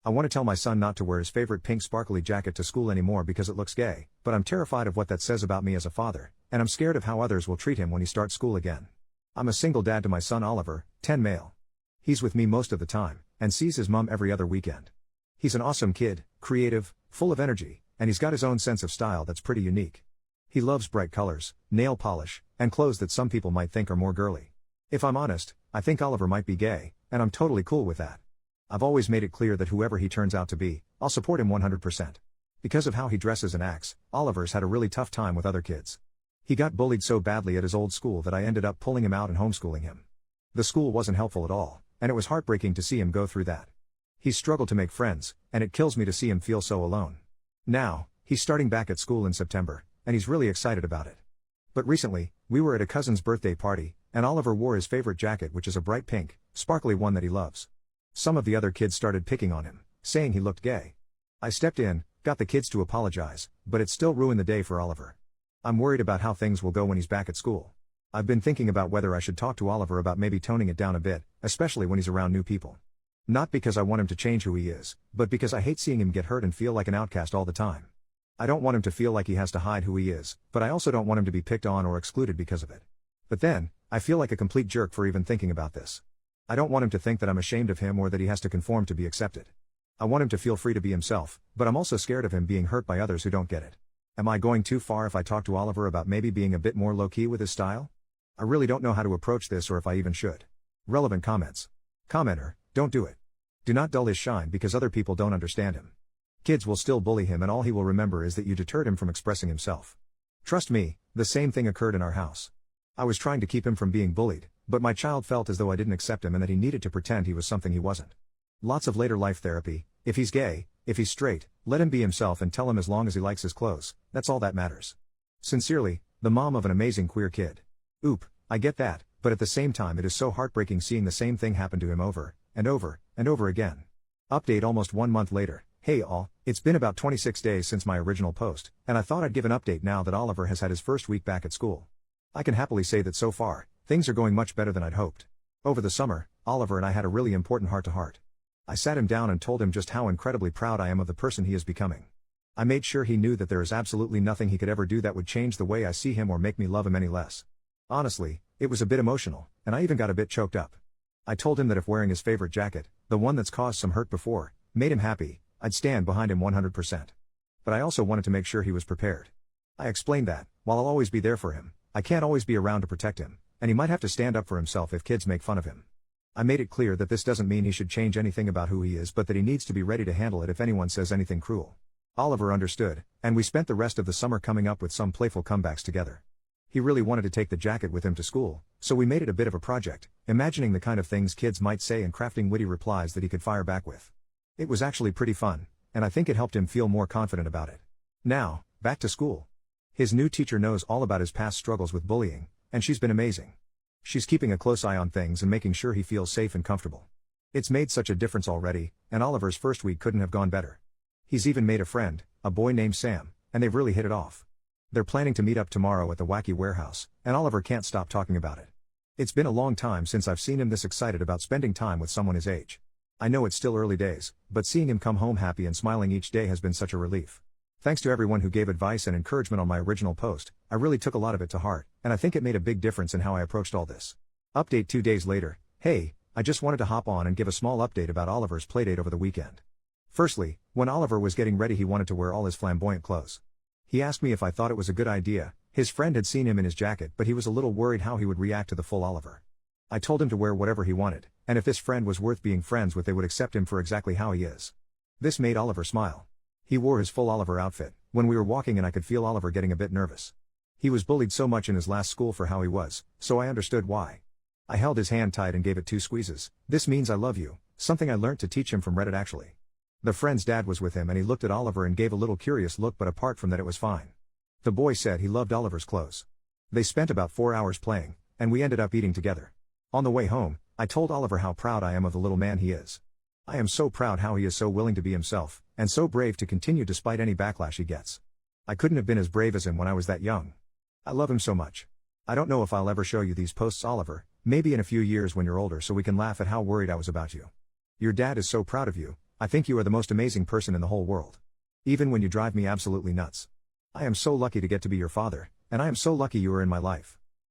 I want to tell my son not to wear his favorite pink sparkly jacket to school anymore because it looks gay, but I'm terrified of what that says about me as a father, and I'm scared of how others will treat him when he starts school again. I'm a single dad to my son Oliver, 10 male. He's with me most of the time, and sees his mom every other weekend. He's an awesome kid, creative, full of energy, and he's got his own sense of style that's pretty unique. He loves bright colors, nail polish, and clothes that some people might think are more girly. If I'm honest, I think Oliver might be gay, and I'm totally cool with that. I've always made it clear that whoever he turns out to be, I'll support him 100%. Because of how he dresses and acts, Oliver's had a really tough time with other kids. He got bullied so badly at his old school that I ended up pulling him out and homeschooling him. The school wasn't helpful at all, and it was heartbreaking to see him go through that. He's struggled to make friends, and it kills me to see him feel so alone. Now, he's starting back at school in September, and he's really excited about it. But recently, we were at a cousin's birthday party, and Oliver wore his favorite jacket, which is a bright pink, sparkly one that he loves. Some of the other kids started picking on him, saying he looked gay. I stepped in, got the kids to apologize, but it still ruined the day for Oliver. I'm worried about how things will go when he's back at school. I've been thinking about whether I should talk to Oliver about maybe toning it down a bit, especially when he's around new people. Not because I want him to change who he is, but because I hate seeing him get hurt and feel like an outcast all the time. I don't want him to feel like he has to hide who he is, but I also don't want him to be picked on or excluded because of it. But then, I feel like a complete jerk for even thinking about this. I don't want him to think that I'm ashamed of him or that he has to conform to be accepted. I want him to feel free to be himself, but I'm also scared of him being hurt by others who don't get it. Am I going too far if I talk to Oliver about maybe being a bit more low-key with his style? I really don't know how to approach this or if I even should. Relevant comments. Commenter, don't do it. Do not dull his shine because other people don't understand him. Kids will still bully him and all he will remember is that you deterred him from expressing himself. Trust me, the same thing occurred in our house. I was trying to keep him from being bullied, but my child felt as though I didn't accept him and that he needed to pretend he was something he wasn't. Lots of later life therapy. If he's gay, if he's straight, let him be himself and tell him as long as he likes his clothes, that's all that matters. Sincerely, the mom of an amazing queer kid. Oop, I get that, but at the same time it is so heartbreaking seeing the same thing happen to him over, and over, and over again. Update almost 1 month later. Hey all, it's been about 26 days since my original post, and I thought I'd give an update now that Oliver has had his first week back at school. I can happily say that so far, things are going much better than I'd hoped. Over the summer, Oliver and I had a really important heart-to-heart. I sat him down and told him just how incredibly proud I am of the person he is becoming. I made sure he knew that there is absolutely nothing he could ever do that would change the way I see him or make me love him any less. Honestly, it was a bit emotional, and I even got a bit choked up. I told him that if wearing his favorite jacket, the one that's caused some hurt before, made him happy, I'd stand behind him 100%. But I also wanted to make sure he was prepared. I explained that, while I'll always be there for him, I can't always be around to protect him, and he might have to stand up for himself if kids make fun of him. I made it clear that this doesn't mean he should change anything about who he is but that he needs to be ready to handle it if anyone says anything cruel. Oliver understood, and we spent the rest of the summer coming up with some playful comebacks together. He really wanted to take the jacket with him to school, so we made it a bit of a project, imagining the kind of things kids might say and crafting witty replies that he could fire back with. It was actually pretty fun, and I think it helped him feel more confident about it. Now, back to school. His new teacher knows all about his past struggles with bullying, and she's been amazing. She's keeping a close eye on things and making sure he feels safe and comfortable. It's made such a difference already, and Oliver's first week couldn't have gone better. He's even made a friend, a boy named Sam, and they've really hit it off. They're planning to meet up tomorrow at the Wacky Warehouse, and Oliver can't stop talking about it. It's been a long time since I've seen him this excited about spending time with someone his age. I know it's still early days, but seeing him come home happy and smiling each day has been such a relief. Thanks to everyone who gave advice and encouragement on my original post, I really took a lot of it to heart, and I think it made a big difference in how I approached all this. Update 2 days later. Hey, I just wanted to hop on and give a small update about Oliver's playdate over the weekend. Firstly, when Oliver was getting ready he wanted to wear all his flamboyant clothes. He asked me if I thought it was a good idea. His friend had seen him in his jacket but he was a little worried how he would react to the full Oliver. I told him to wear whatever he wanted, and if this friend was worth being friends with they would accept him for exactly how he is. This made Oliver smile. He wore his full Oliver outfit, when we were walking and I could feel Oliver getting a bit nervous. He was bullied so much in his last school for how he was, so I understood why. I held his hand tight and gave it 2 squeezes. This means I love you, something I learnt to teach him from Reddit actually. The friend's dad was with him and he looked at Oliver and gave a little curious look but apart from that it was fine. The boy said he loved Oliver's clothes. They spent about 4 hours playing, and we ended up eating together. On the way home, I told Oliver how proud I am of the little man he is. I am so proud how he is so willing to be himself, and so brave to continue despite any backlash he gets. I couldn't have been as brave as him when I was that young. I love him so much. I don't know if I'll ever show you these posts, Oliver, maybe in a few years when you're older so we can laugh at how worried I was about you. Your dad is so proud of you, I think you are the most amazing person in the whole world. Even when you drive me absolutely nuts. I am so lucky to get to be your father, and I am so lucky you are in my life.